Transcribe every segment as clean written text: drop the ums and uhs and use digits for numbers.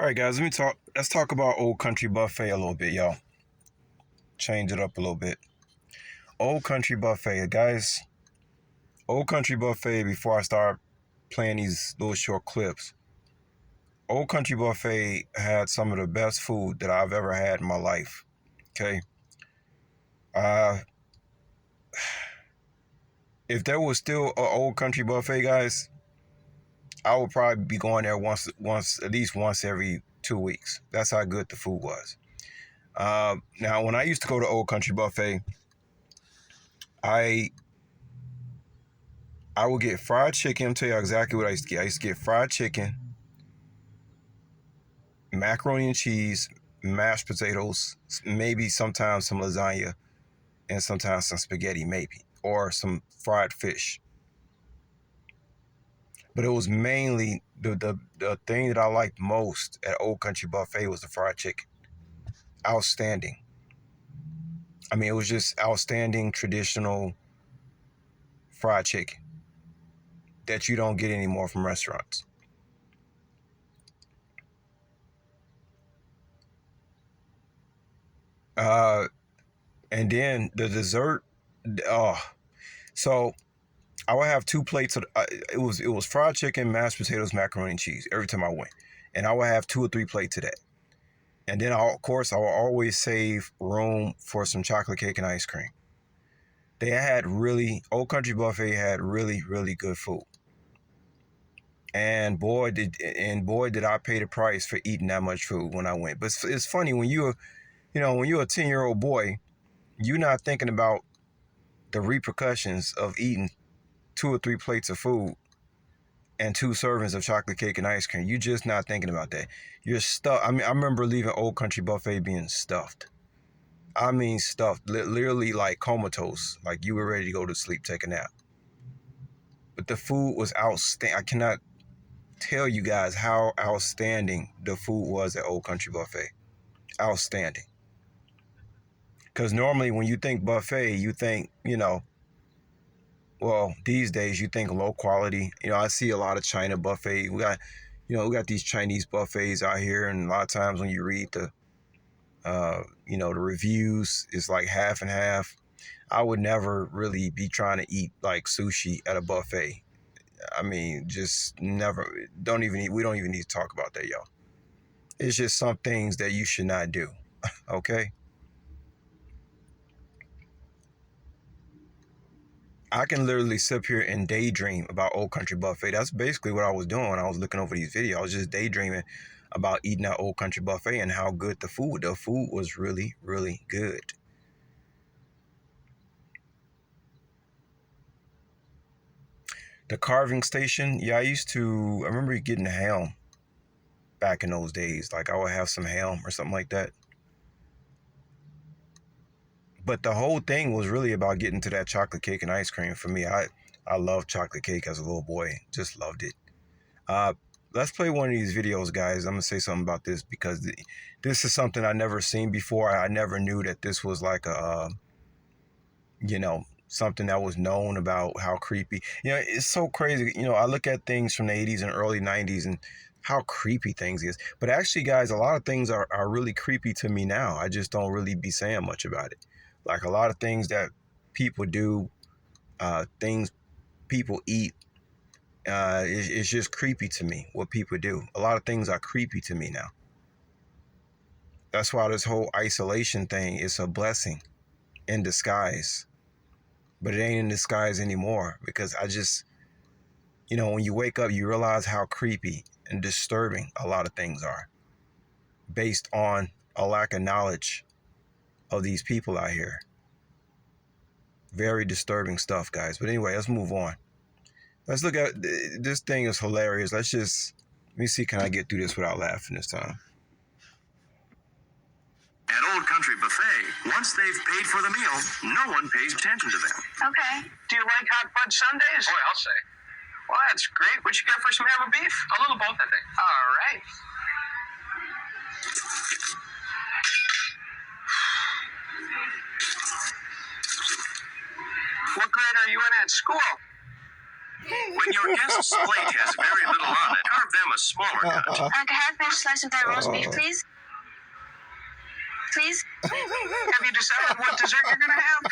All right, guys, Let's talk about Old Country Buffet a little bit, y'all. Change it up a little bit. Old Country Buffet, guys. Old Country Buffet. Before I start playing these little short clips, Old Country Buffet had some of the best food that I've ever had in my life. Okay. Uh, if there was still an Old Country Buffet, guys, I would probably be going there at least once every 2 weeks. That's how good the food was. Now, when I used to go to Old Country Buffet, I I would get fried chicken. I'll tell you exactly what I used to get. I used to get fried chicken, macaroni and cheese, mashed potatoes, maybe sometimes some lasagna, and sometimes some spaghetti, maybe, or some fried fish. But it was mainly the thing that I liked most at Old Country Buffet was the fried chicken. Outstanding. I mean, it was just outstanding traditional fried chicken that you don't get anymore from restaurants. Uh, and then the dessert. Oh, so I would have two plates of it was fried chicken, mashed potatoes, macaroni and cheese every time I went, and I would have two or three plates of that. And then of course I will always save room for some chocolate cake and ice cream. They had really Old Country Buffet had really good food, and boy did I pay the price for eating that much food when I went. But it's funny when you're a 10-year-old boy, you're not thinking about the repercussions of eating two or three plates of food and two servings of chocolate cake and ice cream. You're just not thinking about that. You're stuffed. I mean, I remember leaving Old Country Buffet being stuffed. I mean, stuffed, literally like comatose, like you were ready to go to sleep, take a nap. But the food was outstanding. I cannot tell you guys how outstanding the food was at Old Country Buffet. Outstanding. Because normally when you think buffet, you think, well, these days you think low quality. I see a lot of China buffet. We got these Chinese buffets out here, and a lot of times when you read the reviews, it's like half and half. I would never really be trying to eat like sushi at a buffet. I mean, just never. Don't even. We don't even need to talk about that, y'all. It's just some things that you should not do. Okay. I can literally sit here and daydream about Old Country Buffet. That's basically what I was doing when I was looking over these videos. I was just daydreaming about eating at Old Country Buffet and how good the food was really good. The carving station, yeah, I remember getting ham back in those days. Like I would have some ham or something like that. But the whole thing was really about getting to that chocolate cake and ice cream for me. I loved chocolate cake as a little boy. Just loved it. Uh, let's play one of these videos, guys. I'm gonna say something about this because this is something I never seen before. I never knew that this was like something that was known about how creepy. It's so crazy. I look at things from the 80s and early 90s and how creepy things is. But actually, guys, a lot of things are really creepy to me now. I just don't really be saying much about it. Like a lot of things that people do, things people eat, it's just creepy to me what people do. A lot of things are creepy to me now. That's why this whole isolation thing is a blessing in disguise. But it ain't in disguise anymore because when you wake up, you realize how creepy and disturbing a lot of things are based on a lack of knowledge of these people out here. Very disturbing stuff, guys. But anyway, let's move on. Let's look at this thing is hilarious. Let me see, can I get through this without laughing this time? At Old Country Buffet, once they've paid for the meal, no one pays attention to them. Okay. Do you like hot fudge sundaes? Boy, I'll say. Well, that's great. What you got for some ham or beef? A little both, I think. All right. What grade are you in at school? When your guest's plate has very little on it, carve them a smaller cut. Like a half-inch slice of that roast beef, please. Please. Have you decided what dessert you're going to have?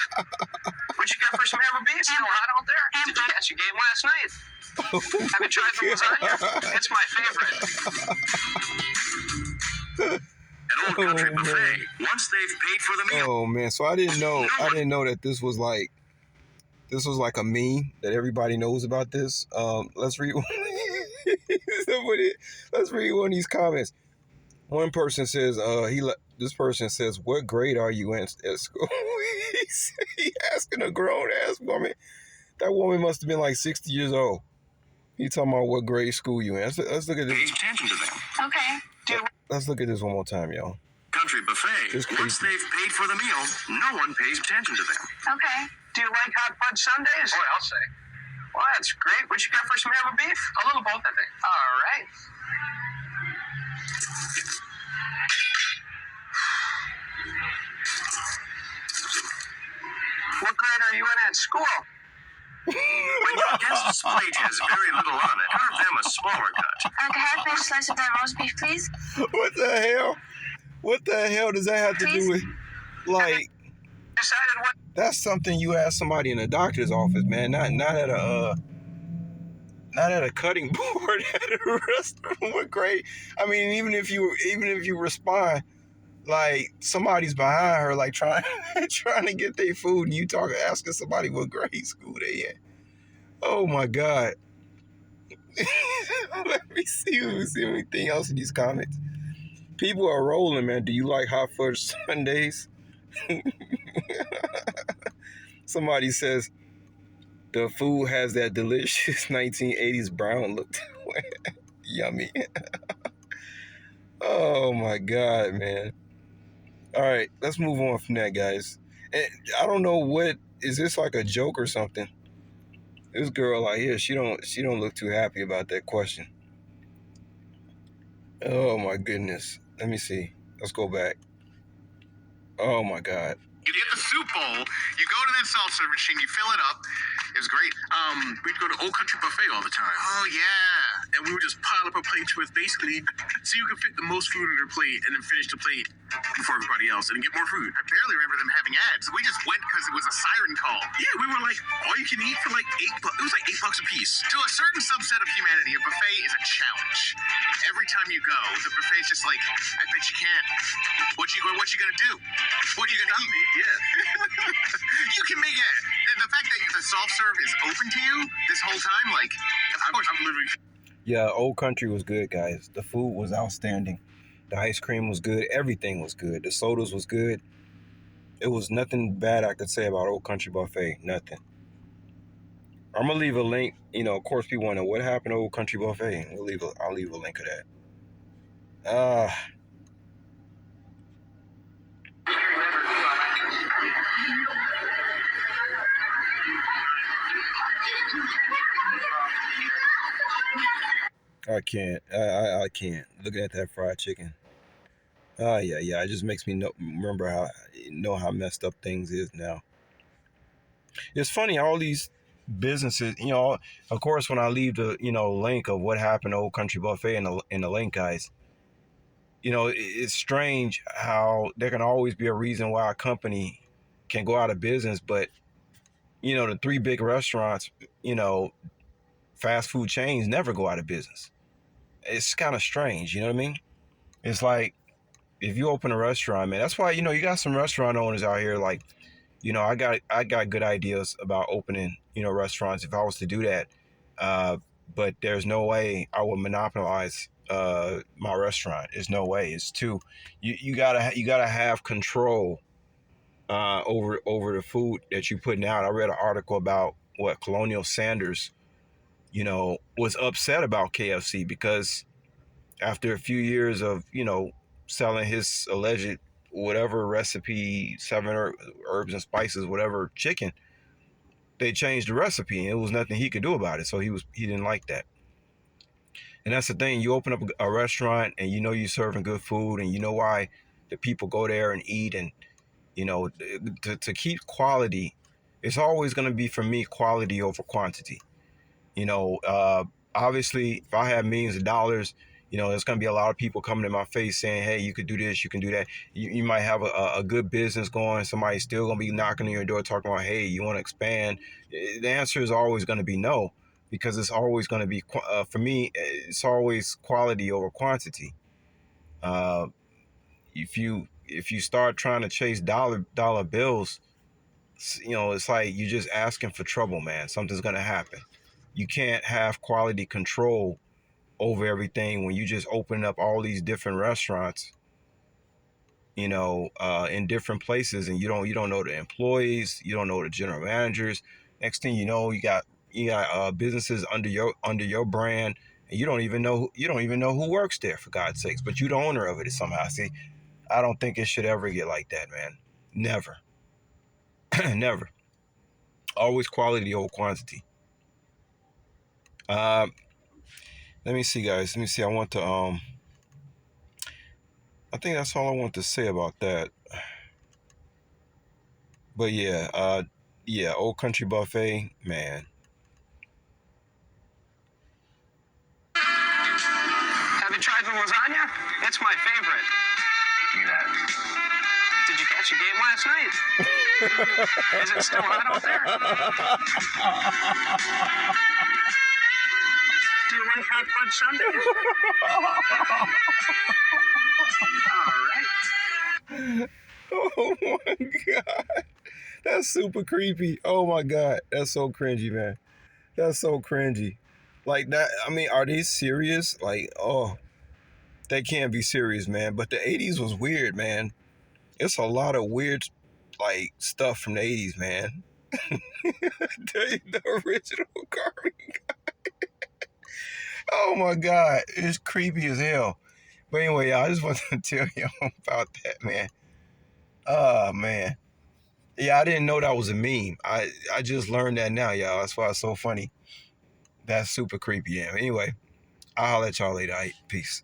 What you got for some hamburger beef? Still hot out there? Did you catch a game last night? Have you tried the lasagna? It's my favorite. At Old Country Buffet, once they've paid for the meal. Oh man, so I didn't know that this was like a meme that everybody knows about this. Let's read let's read one of these comments. One person says, this person says, "What grade are you in at school?" He asking a grown ass woman. That woman must have been like 60 years old. He talking about what grade school you in. Let's look at Pay this. attention to them. Okay. Let's look at this one more time, y'all. Country Buffet, It's once creepy. they've paid for the meal, no one pays attention to them. Okay. Do you like hot fudge sundaes? Boy, I'll say. Well, that's great. What you got for some hamburger beef? A little both, I think. All right. What grade are you in at school? When your guest's plate has very little on it, carve them a smaller cut. Like a half-inch slice of that roast beef, please. What the hell? What the hell does that have to do with, like, Decided what? that's something you ask somebody in a doctor's office, man. Not at a cutting board at a restaurant. What grade? I mean, even if you respond like somebody's behind her, like trying to get their food, and you asking somebody what grade school they in. Oh my God. Let me see anything else in these comments. People are rolling, man. Do you like hot fudge sundaes? Somebody says the food has that delicious 1980s brown look to it. Yummy. Oh my God, man. All right, let's move on from that, guys. And I don't know what is this, like a joke or something. This girl out here, she don't look too happy about that question. Oh my goodness. Let me see. Let's go back. Oh my God. You get the soup bowl, you go to that self-serve machine, you fill it up. It was great. We'd go to Old Country Buffet all the time. Oh, yeah. And we would just pile up our plates with basically so you could fit the most food on your plate and then finish the plate before everybody else and get more food. I barely remember them having ads. We just went because it was a siren call. Yeah, we were like, all you can eat for like $8. It was like $8 a piece. To a certain subset of humanity, a buffet is a challenge. Every time you go, the buffet's just like, I bet you can't. What you gonna do? What you gonna eat? Yeah. You can make it. And the fact that the soft serve is open to you this whole time, like, I'm literally. Yeah, Old Country was good, guys. The food was outstanding. The ice cream was good. Everything was good. The sodas was good. It was nothing bad I could say about Old Country Buffet. Nothing. I'm gonna leave a link. You know, of course, people want to know what happened to Old Country Buffet. I'll leave a link of that. I can't. I can't. Looking at that fried chicken. Yeah. It just makes me remember how messed up things is now. It's funny, all these businesses, you know, of course, when I leave the, link of what happened to Old Country Buffet in the link, guys, it's strange how there can always be a reason why a company can go out of business, but, the three big restaurants, fast food chains never go out of business. It's kind of strange, you know what I mean? It's like, if you open a restaurant, man, that's why, you got some restaurant owners out here, like, I got good ideas about opening, restaurants if I was to do that. But there's no way I would monopolize my restaurant. There's no way. It's too, you gotta have control over the food that you're putting out. I read an article about what Colonel Sanders, was upset about KFC because after a few years of, selling his alleged whatever recipe, 7 herbs and spices, whatever chicken, they changed the recipe and it was nothing he could do about it. So he didn't like that. And that's the thing. You open up a restaurant and you're serving good food and you know why the people go there and eat, and to keep quality, it's always going to be, for me, quality over quantity. You know, obviously, if I have millions of dollars, you know, there's going to be a lot of people coming in my face saying, hey, you could do this, you can do that. You might have a good business going. Somebody's still going to be knocking on your door talking about, hey, you want to expand? The answer is always going to be no, because it's always going to be, for me, it's always quality over quantity. Uh, if you start trying to chase dollar bills, you know, it's like you're just asking for trouble, man. Something's going to happen. You can't have quality control over everything when you just open up all these different restaurants, you know, in different places, and you don't know the employees, you don't know the general managers. Next thing you know, you got businesses under your brand, and you don't even know who works there, for God's sakes. But you the owner of it somehow. See, I don't think it should ever get like that, man. Never, never. Always quality over quantity. Let me see, guys. Let me see. I think that's all I want to say about that. But yeah, Old Country Buffet, man. Have you tried the lasagna? It's my favorite. Look at that. Did you catch a game last night? Is it still hot out there? Do you like hot fudge sundaes? All right. Oh my God. That's super creepy. Oh my God. That's so cringy, man. That's so cringy. Like that, I mean, are they serious? Like, oh, they can't be serious, man. But the 80s was weird, man. It's a lot of weird, like, stuff from the 80s, man. the original Carving Guy. Oh my God. It's creepy as hell. But anyway, y'all, I just wanted to tell you about that, man. Oh, man. Yeah, I didn't know that was a meme. I just learned that now, y'all. That's why it's so funny. That's super creepy. Yeah. Anyway, I'll holler at y'all later. All right, peace.